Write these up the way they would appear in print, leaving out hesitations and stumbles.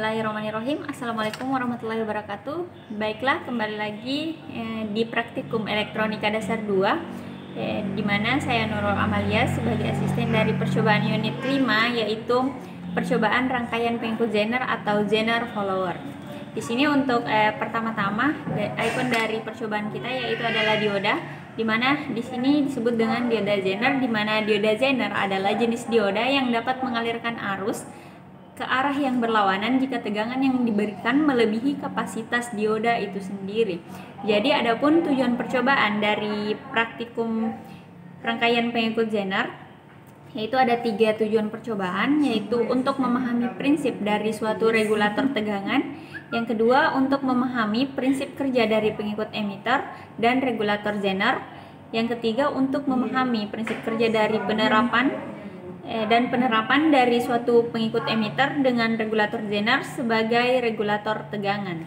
Bismillahirrahmanirrahim. Assalamualaikum warahmatullahi wabarakatuh. Baiklah, kembali lagi di Praktikum Elektronika Dasar 2, di mana saya Nurul Amalia sebagai asisten dari percobaan unit 5, yaitu percobaan rangkaian pengikut zener atau zener follower. Di sini untuk pertama-tama ikon dari percobaan kita yaitu adalah dioda, di mana di sini disebut dengan dioda zener, di mana dioda zener adalah jenis dioda yang dapat mengalirkan arus ke arah yang berlawanan jika tegangan yang diberikan melebihi kapasitas dioda itu sendiri. Jadi adapun tujuan percobaan dari praktikum rangkaian pengikut zener yaitu ada 3 tujuan percobaan, yaitu untuk memahami prinsip dari suatu regulator tegangan, yang kedua untuk memahami prinsip kerja dari pengikut emitter dan regulator zener, yang ketiga untuk memahami prinsip kerja dari penerapan dari suatu pengikut emitter dengan regulator zener sebagai regulator tegangan.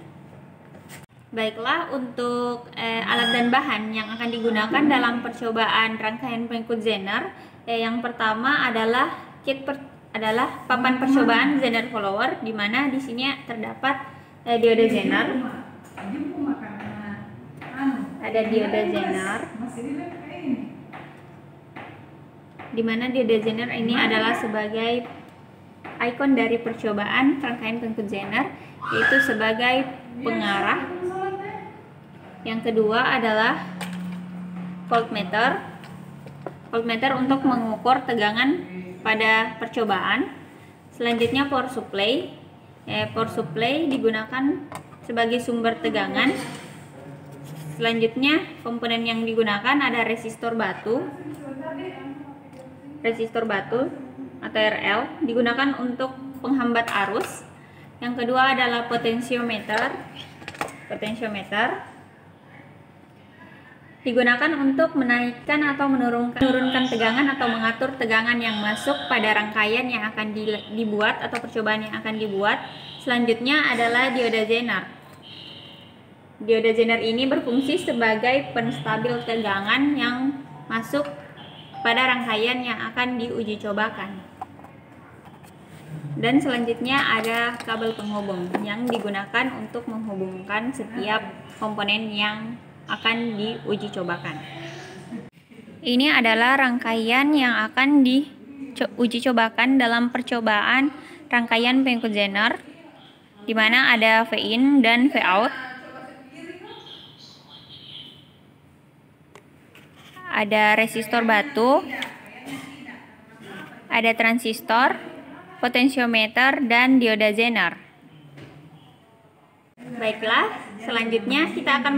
Baiklah, untuk alat dan bahan yang akan digunakan dalam percobaan rangkaian pengikut zener, yang pertama adalah papan percobaan zener follower, di mana di sini terdapat dioda zener. Ada dioda zener, di mana dioda zener ini adalah sebagai ikon dari percobaan rangkaian pengikut zener, yaitu sebagai pengarah. Yang kedua adalah voltmeter untuk mengukur tegangan pada percobaan. Selanjutnya power supply. Power supply digunakan sebagai sumber tegangan. Selanjutnya komponen yang digunakan ada resistor batu atau RL, digunakan untuk penghambat arus. Yang kedua adalah potensiometer digunakan untuk menaikkan atau menurunkan tegangan atau mengatur tegangan yang masuk pada rangkaian yang akan dibuat atau percobaan yang akan dibuat. Selanjutnya adalah dioda zener. Dioda zener ini berfungsi sebagai penstabil tegangan yang masuk pada rangkaian yang akan diuji cobakan. Dan selanjutnya ada kabel penghubung yang digunakan untuk menghubungkan setiap komponen yang akan diuji cobakan. Ini adalah rangkaian yang akan diuji cobakan dalam percobaan rangkaian pengikut zener, di mana ada V-in dan V-out. Ada resistor batu, ada transistor, potensiometer, dan dioda zener. Baiklah, selanjutnya kita akan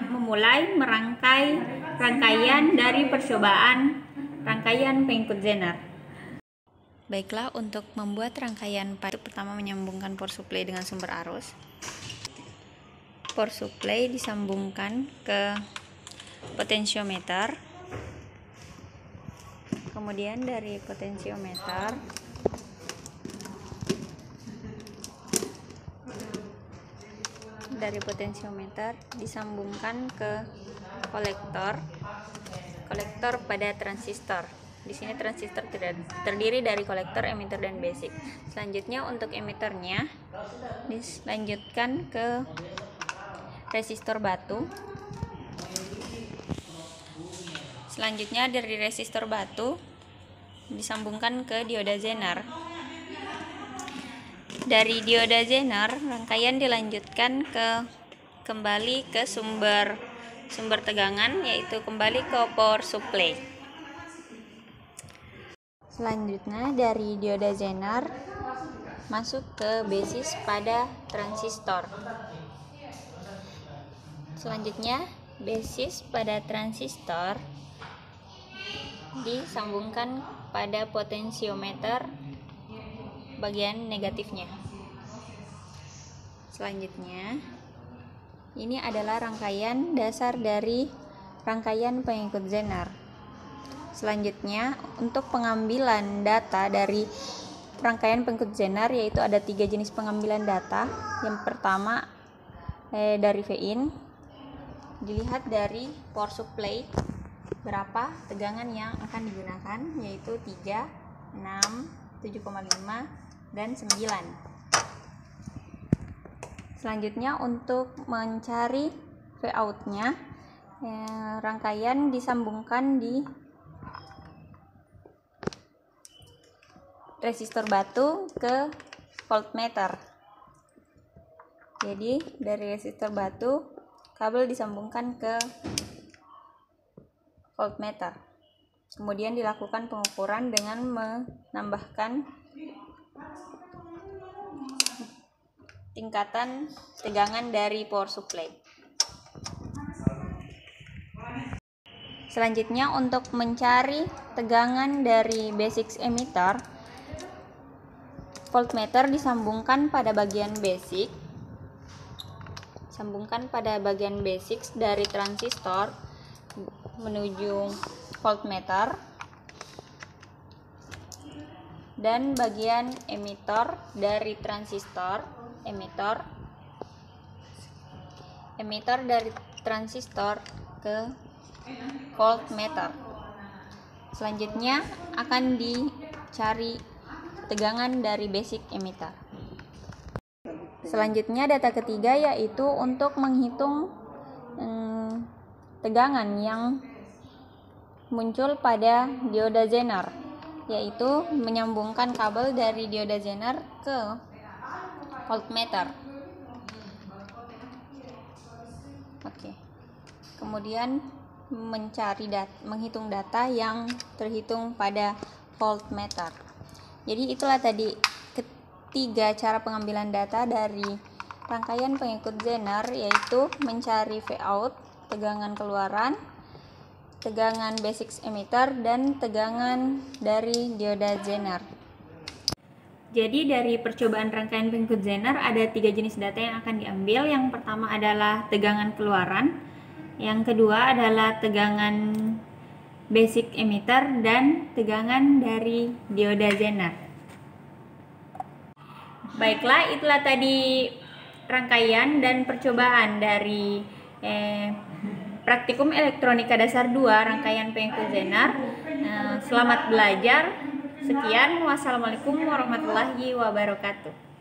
memulai merangkai rangkaian dari percobaan rangkaian pengikut zener. Baiklah, untuk membuat rangkaian pertama menyambungkan power supply dengan sumber arus. Power supply disambungkan ke potensiometer. Kemudian dari potensiometer disambungkan ke kolektor pada transistor. Di sini transistor terdiri dari kolektor, emitter, dan basic. Selanjutnya untuk emitternya dilanjutkan ke resistor batu. Selanjutnya dari resistor batu disambungkan ke dioda zener. Dari dioda zener, rangkaian dilanjutkan kembali ke sumber tegangan, yaitu kembali ke power supply. Selanjutnya dari dioda zener masuk ke basis pada transistor. Selanjutnya basis pada transistor disambungkan pada potensiometer bagian negatifnya. Selanjutnya, ini adalah rangkaian dasar dari rangkaian pengikut zener. Selanjutnya, untuk pengambilan data dari rangkaian pengikut zener, yaitu ada 3 jenis pengambilan data. Yang pertama dari V-in, dilihat dari power supply berapa tegangan yang akan digunakan, yaitu 3, 6, 7,5, dan 9. Selanjutnya untuk mencari Vout-nya, rangkaian disambungkan di resistor batu ke voltmeter. Jadi dari resistor batu kabel disambungkan ke voltmeter. Kemudian dilakukan pengukuran dengan menambahkan tingkatan tegangan dari power supply. Selanjutnya untuk mencari tegangan dari basic emitter, voltmeter disambungkan pada bagian basic. Sambungkan pada bagian basic dari transistor menuju voltmeter, dan bagian emitter dari transistor emitter dari transistor ke voltmeter. Selanjutnya akan dicari tegangan dari basic emitter. Selanjutnya data ketiga yaitu untuk menghitung tegangan yang muncul pada dioda Zener, yaitu menyambungkan kabel dari dioda Zener ke voltmeter. Kemudian menghitung data yang terhitung pada voltmeter. Jadi itulah tadi ketiga cara pengambilan data dari rangkaian pengikut Zener, yaitu mencari Vout, tegangan keluaran, tegangan basic emitter, dan tegangan dari dioda Zener. Jadi dari percobaan rangkaian pengikut Zener ada 3 jenis data yang akan diambil. Yang pertama adalah tegangan keluaran, yang kedua adalah tegangan basic emitter, dan tegangan dari dioda Zener. Baiklah, itulah tadi rangkaian dan percobaan dari Praktikum Elektronika Dasar 2 rangkaian pengikut Zener. Selamat belajar. Sekian, wassalamualaikum warahmatullahi wabarakatuh.